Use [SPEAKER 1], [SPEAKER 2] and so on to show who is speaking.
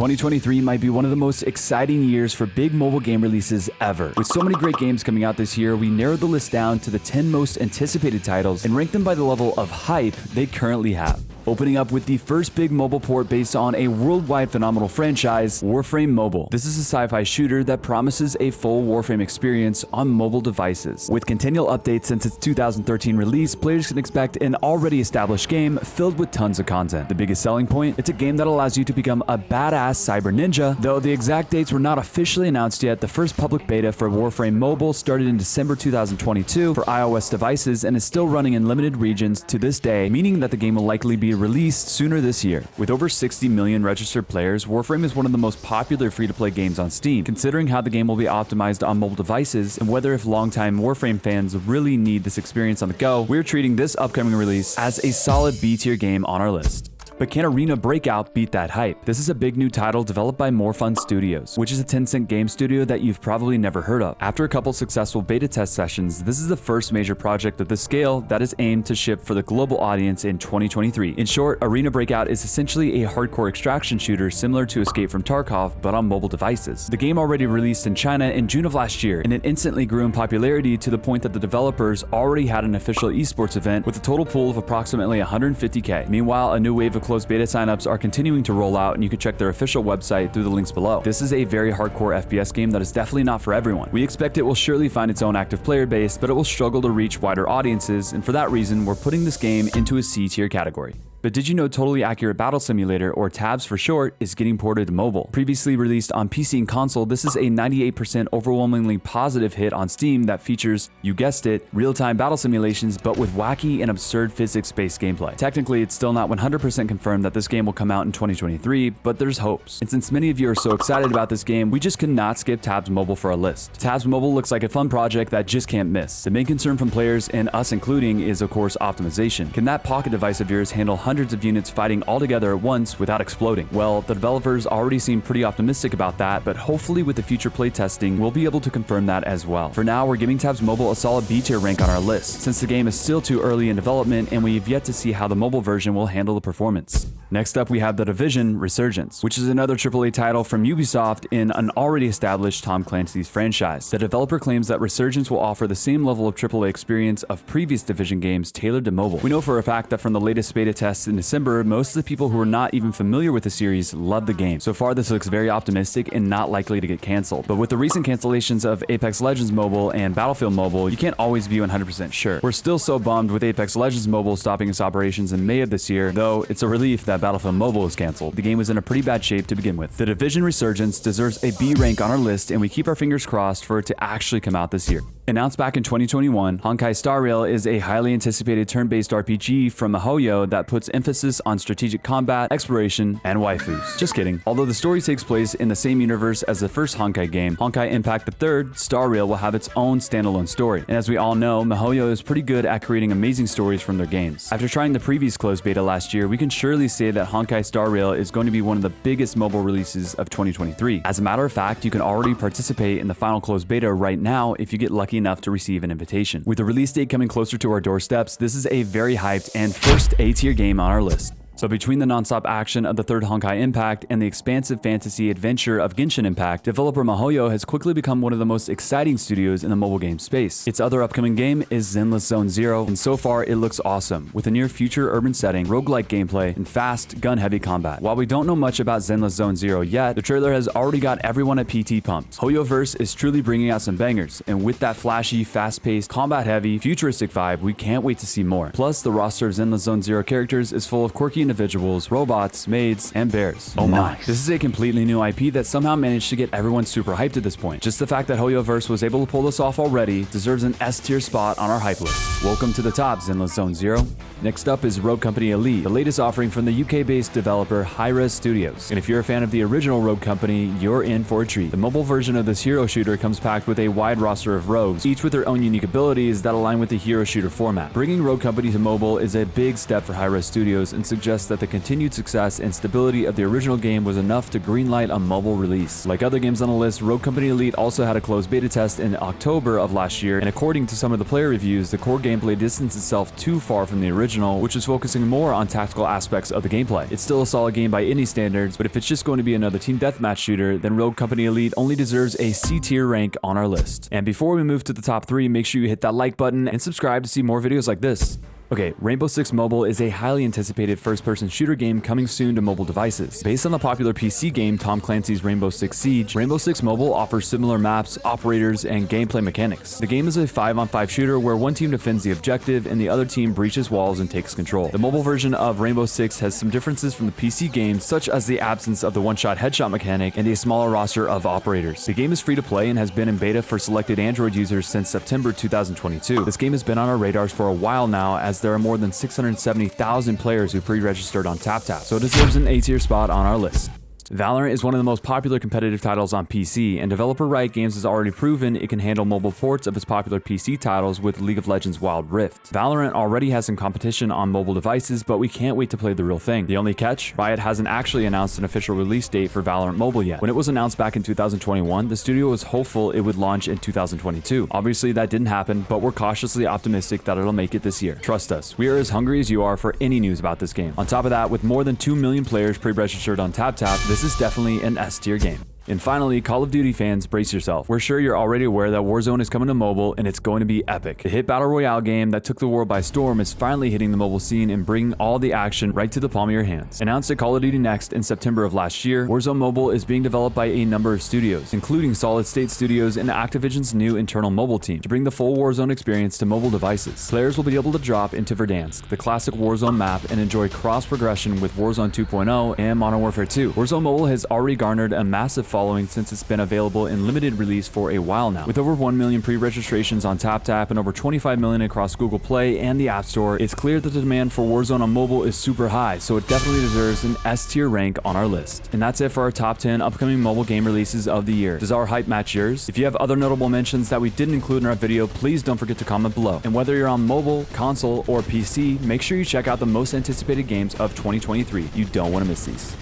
[SPEAKER 1] 2023 might be one of the most exciting years for big mobile game releases ever. With so many great games coming out this year, we narrowed the list down to the 10 most anticipated titles and ranked them by the level of hype they currently have. Opening up with the first big mobile port based on a worldwide phenomenal franchise, Warframe Mobile. This is a sci-fi shooter that promises a full Warframe experience on mobile devices. With continual updates since its 2013 release, players can expect an already established game filled with tons of content. The biggest selling point, it's a game that allows you to become a badass cyber ninja. Though the exact dates were not officially announced yet, the first public beta for Warframe Mobile started in December 2022 for iOS devices and is still running in limited regions to this day, meaning that the game will likely be released sooner this year. With over 60 million registered players, Warframe is one of the most popular free-to-play games on Steam. Considering how the game will be optimized on mobile devices and whether if longtime Warframe fans really need this experience on the go, we're treating this upcoming release as a solid B-tier game on our list. But can Arena Breakout beat that hype? This is a big new title developed by More Fun Studios, which is a Tencent game studio that you've probably never heard of. After a couple successful beta test sessions, this is the first major project of this scale that is aimed to ship for the global audience in 2023. In short, Arena Breakout is essentially a hardcore extraction shooter similar to Escape from Tarkov, but on mobile devices. The game already released in China in June of last year, and it instantly grew in popularity to the point that the developers already had an official esports event with a total pool of approximately 150k. Meanwhile, a new wave of closed beta signups are continuing to roll out, and you can check their official website through the links below. This is a very hardcore FPS game that is definitely not for everyone. We expect it will surely find its own active player base, but it will struggle to reach wider audiences, and for that reason, we're putting this game into a C tier category. But did you know Totally Accurate Battle Simulator, or TABS for short, is getting ported to mobile? Previously released on PC and console, this is a 98% overwhelmingly positive hit on Steam that features, you guessed it, real-time battle simulations but with wacky and absurd physics-based gameplay. Technically, it's still not 100% confirmed that this game will come out in 2023, but there's hopes. And since many of you are so excited about this game, we just could not skip TABS Mobile for our list. TABS Mobile looks like a fun project that just can't miss. The main concern from players, and us including, is of course optimization. Can that pocket device of yours handle hundreds of units fighting all together at once without exploding? Well, the developers already seem pretty optimistic about that, but hopefully with the future playtesting, we'll be able to confirm that as well. For now, we're giving TABS Mobile a solid B tier rank on our list, since the game is still too early in development and we've yet to see how the mobile version will handle the performance. Next up, we have the Divison Resurgence, which is another AAA title from Ubisoft in an already established Tom Clancy's franchise. The developer claims that Resurgence will offer the same level of AAA experience of previous Division games tailored to mobile. We know for a fact that from the latest beta tests in December, most of the people who are not even familiar with the series love the game. So far, this looks very optimistic and not likely to get canceled. But with the recent cancellations of Apex Legends Mobile and Battlefield Mobile, you can't always be 100% sure. We're still so bummed with Apex Legends Mobile stopping its operations in May of this year, though it's a relief that Battlefield Mobile is canceled. The game was in a pretty bad shape to begin with. The Divison Resurgence deserves a B rank on our list, and we keep our fingers crossed for it to actually come out this year. Announced back in 2021, Honkai Star Rail is a highly anticipated turn-based RPG from MiHoYo that puts emphasis on strategic combat, exploration, and waifus. Just kidding. Although the story takes place in the same universe as the first Honkai game, Honkai Impact III, Star Rail will have its own standalone story. And as we all know, MiHoYo is pretty good at creating amazing stories from their games. After trying the previous closed beta last year, we can surely say that Honkai Star Rail is going to be one of the biggest mobile releases of 2023. As a matter of fact, you can already participate in the final closed beta right now if you get lucky enough to receive an invitation. With the release date coming closer to our doorsteps, this is a very hyped and first A-tier game on our list. So between the non-stop action of the third Honkai Impact and the expansive fantasy adventure of Genshin Impact, developer MiHoYo has quickly become one of the most exciting studios in the mobile game space. Its other upcoming game is Zenless Zone Zero, and so far it looks awesome, with a near-future urban setting, roguelike gameplay, and fast, gun-heavy combat. While we don't know much about Zenless Zone Zero yet, the trailer has already got everyone at PT pumped. HoYoverse is truly bringing out some bangers, and with that flashy, fast-paced, combat-heavy, futuristic vibe, we can't wait to see more. Plus, the roster of Zenless Zone Zero characters is full of quirky individuals, robots, maids, and bears. Oh my. This is a completely new IP that somehow managed to get everyone super hyped at this point. Just the fact that HoYoverse was able to pull this off already deserves an S tier spot on our hype list. Welcome to the top, Zenless Zone Zero. Next up is Rogue Company Elite, the latest offering from the UK-based developer Hi-Rez Studios. And if you're a fan of the original Rogue Company, you're in for a treat. The mobile version of this hero shooter comes packed with a wide roster of rogues, each with their own unique abilities that align with the hero shooter format. Bringing Rogue Company to mobile is a big step for Hi-Rez Studios and suggests stressed that the continued success and stability of the original game was enough to greenlight a mobile release. Like other games on the list, Rogue Company Elite also had a closed beta test in October of last year, and according to some of the player reviews, the core gameplay distanced itself too far from the original, which is focusing more on tactical aspects of the gameplay. It's still a solid game by any standards, but if it's just going to be another team deathmatch shooter, then Rogue Company Elite only deserves a C tier rank on our list. And before we move to the top 3, make sure you hit that like button and subscribe to see more videos like this. Okay, Rainbow Six Mobile is a highly anticipated first-person shooter game coming soon to mobile devices. Based on the popular PC game Tom Clancy's Rainbow Six Siege, Rainbow Six Mobile offers similar maps, operators, and gameplay mechanics. The game is a 5-on-5 shooter where one team defends the objective and the other team breaches walls and takes control. The mobile version of Rainbow Six has some differences from the PC game, such as the absence of the one-shot headshot mechanic and a smaller roster of operators. The game is free to play and has been in beta for selected Android users since September 2022. This game has been on our radars for a while now, as there are more than 670,000 players who pre-registered on TapTap, so it deserves an A-tier spot on our list. VALORANT is one of the most popular competitive titles on PC, and developer Riot Games has already proven it can handle mobile ports of its popular PC titles with League of Legends Wild Rift. VALORANT already has some competition on mobile devices, but we can't wait to play the real thing. The only catch? Riot hasn't actually announced an official release date for VALORANT Mobile yet. When it was announced back in 2021, the studio was hopeful it would launch in 2022. Obviously that didn't happen, but we're cautiously optimistic that it'll make it this year. Trust us, we are as hungry as you are for any news about this game. On top of that, with more than 2 million players pre-registered on TapTap, this is definitely an S-tier game. And finally, Call of Duty fans, brace yourself. We're sure you're already aware that Warzone is coming to mobile, and it's going to be epic. The hit battle royale game that took the world by storm is finally hitting the mobile scene and bringing all the action right to the palm of your hands. Announced at Call of Duty Next in September of last year, Warzone Mobile is being developed by a number of studios, including Solid State Studios and Activision's new internal mobile team, to bring the full Warzone experience to mobile devices. Players will be able to drop into Verdansk, the classic Warzone map, and enjoy cross-progression with Warzone 2.0 and Modern Warfare 2. Warzone Mobile has already garnered a massive following since it's been available in limited release for a while now. With over 1 million pre-registrations on TapTap and over 25 million across Google Play and the App Store, it's clear that the demand for Warzone on mobile is super high, so it definitely deserves an S-tier rank on our list. And that's it for our top 10 upcoming mobile game releases of the year. Does our hype match yours? If you have other notable mentions that we didn't include in our video, please don't forget to comment below. And whether you're on mobile, console, or PC, make sure you check out the most anticipated games of 2023. You don't want to miss these.